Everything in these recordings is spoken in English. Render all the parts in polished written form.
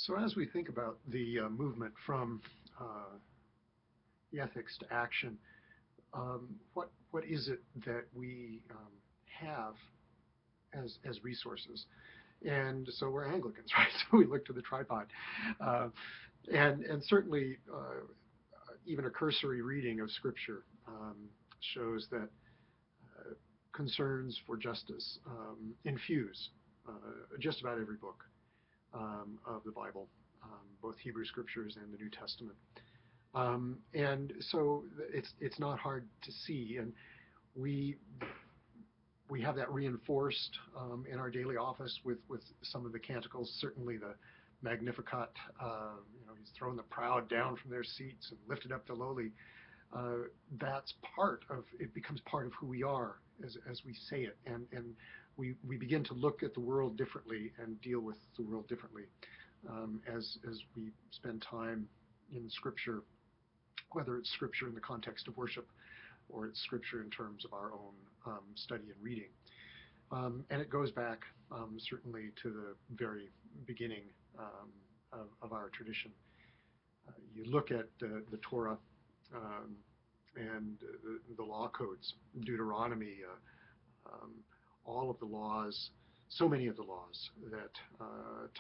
So as we think about the movement from uh, the ethics to action, what is it that we have as resources? And so we're Anglicans, right? So we look to the tripod, uh, and certainly even a cursory reading of Scripture shows that concerns for justice infuse just about every book of the Bible, both Hebrew Scriptures and the New Testament. And so it's not hard to see, and we we have that reinforced in our daily office with some of the canticles. Certainly the Magnificat, he's thrown the proud down from their seats and lifted up the lowly. That's part of it, becomes part of who we are as we say it, and we begin to look at the world differently and deal with the world differently as we spend time in Scripture, whether it's Scripture in the context of worship or it's Scripture in terms of our own study and reading. And it goes back certainly to the very beginning of our tradition. You look at the Torah um, and the law codes, Deuteronomy, um, all of the laws, so many of the laws that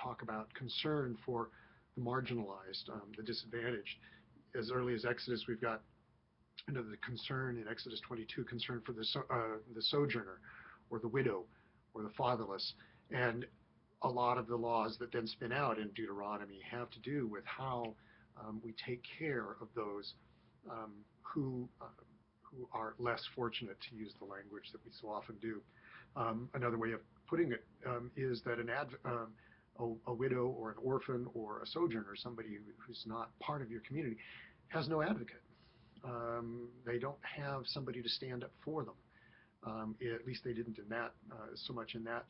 talk about concern for the marginalized, the disadvantaged. As early as Exodus, we've got the concern in Exodus 22, concern for the sojourner or the widow or the fatherless. And a lot of the laws that then spin out in Deuteronomy have to do with how we take care of those um, who are less fortunate, to use the language that we so often do. Another way of putting it is that a widow or an orphan or a sojourner, somebody who's not part of your community, has no advocate. They don't have somebody to stand up for them. At least they didn't in that so much in that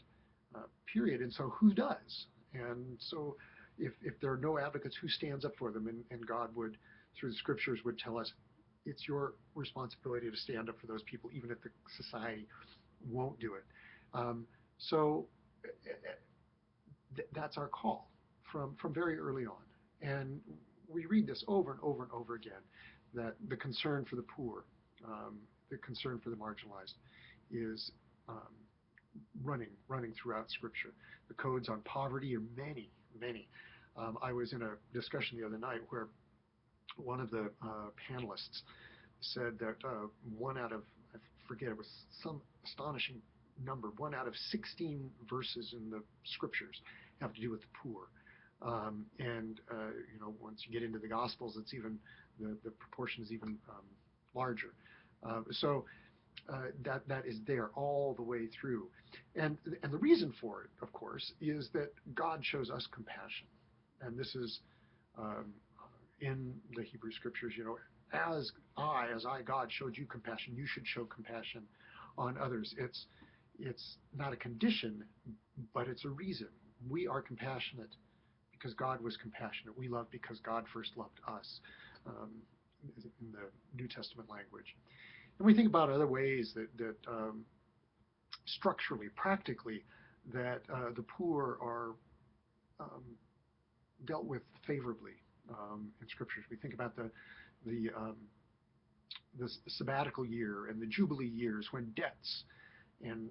period. And so who does? And so if there are no advocates, who stands up for them? And God would, through the Scriptures, would tell us it's your responsibility to stand up for those people, even if the society won't do it. So that's our call from very early on. And we read this over and over and over again, that the concern for the poor, the concern for the marginalized is um, running throughout Scripture. The codes on poverty are many, many. I was in a discussion the other night where one of the panelists said that one out of, I forget, it was some astonishing number, one out of 16 verses in the Scriptures have to do with the poor. And once you get into the Gospels, it's even the proportion is even larger. So that is there all the way through, and the reason for it, of course, is that God shows us compassion, and this is um, in the Hebrew Scriptures. As I, God, showed you compassion, you should show compassion on others. It's not a condition, but it's a reason. We are compassionate because God was compassionate. We love because God first loved us, in the New Testament language. And we think about other ways that structurally, practically, that the poor are um, dealt with favorably in Scriptures. We think about the the sabbatical year and the Jubilee years when debts and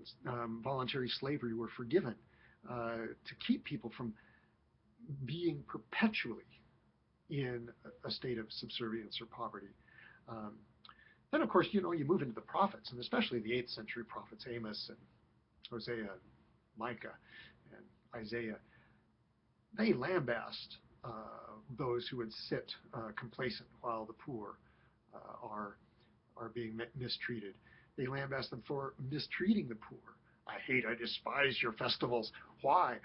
voluntary slavery were forgiven to keep people from being perpetually in a state of subservience or poverty. Um, then, of course, you move into the prophets, and especially the 8th century prophets, Amos and Hosea, Micah, and Isaiah. They lambast those who would sit complacent while the poor are being mistreated. They lambast them for mistreating the poor. I despise your festivals. Why?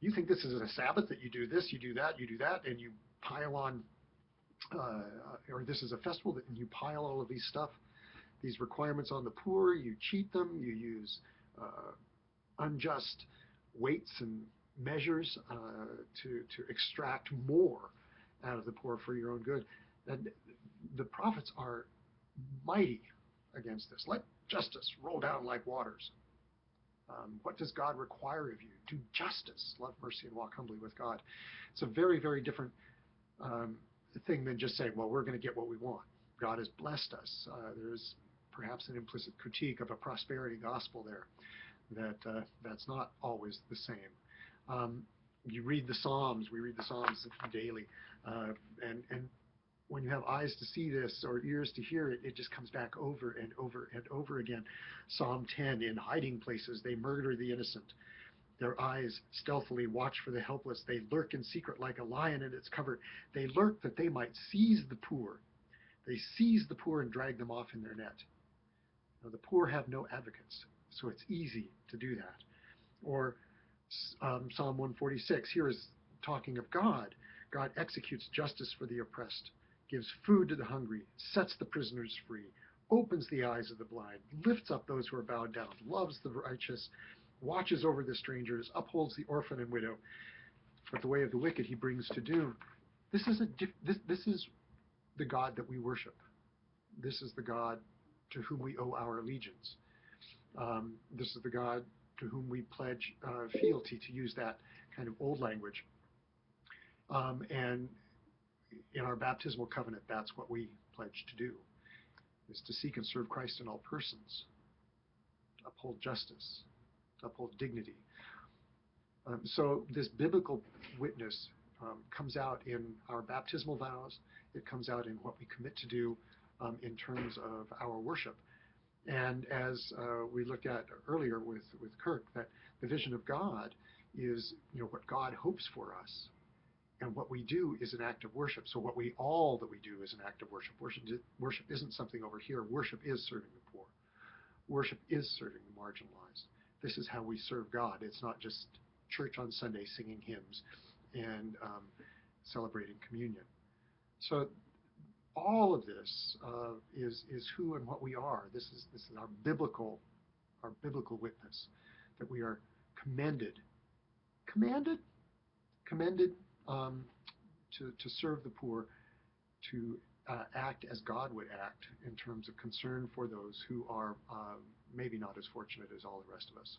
You think this is a Sabbath that you do this, you do that, and you pile on, or this is a festival and you pile all of these stuff, these requirements on the poor, you cheat them, you use unjust weights and measures to extract more out of the poor for your own good. And the prophets are mighty against this. Let justice roll down like waters. What does God require of you? Do justice, love mercy, and walk humbly with God. It's a very, very different um, thing than just saying, well, we're going to get what we want. God has blessed us. There's perhaps an implicit critique of a prosperity gospel there that's not always the same. You read the Psalms. We read the Psalms daily, and when you have eyes to see this or ears to hear it, it just comes back over and over and over again. Psalm 10, in hiding places they murder the innocent. Their eyes stealthily watch for the helpless. They lurk in secret like a lion in its covert. They lurk that they might seize the poor. They seize the poor and drag them off in their net. Now, the poor have no advocates, so it's easy to do that. Or Psalm 146, here is talking of God. God executes justice for the oppressed, gives food to the hungry, sets the prisoners free, opens the eyes of the blind, lifts up those who are bowed down, loves the righteous, watches over the strangers, upholds the orphan and widow. But the way of the wicked he brings to doom. This is the God that we worship. This is the God to whom we owe our allegiance. This is the God to whom we pledge fealty, to use that kind of old language. And in our baptismal covenant, that's what we pledge to do, is to seek and serve Christ in all persons, to uphold justice, to uphold dignity. So this biblical witness comes out in our baptismal vows. It comes out in what we commit to do in terms of our worship. And as we looked at earlier with Kirk, that the vision of God is, what God hopes for us. And what we do is an act of worship. So all that we do is an act of worship. Worship isn't something over here. Worship is serving the poor. Worship is serving the marginalized. This is how we serve God. It's not just church on Sunday singing hymns and celebrating communion. So all of this is who and what we are. This is our biblical witness, that we are commended to serve the poor, to act as God would act in terms of concern for those who are maybe not as fortunate as all the rest of us.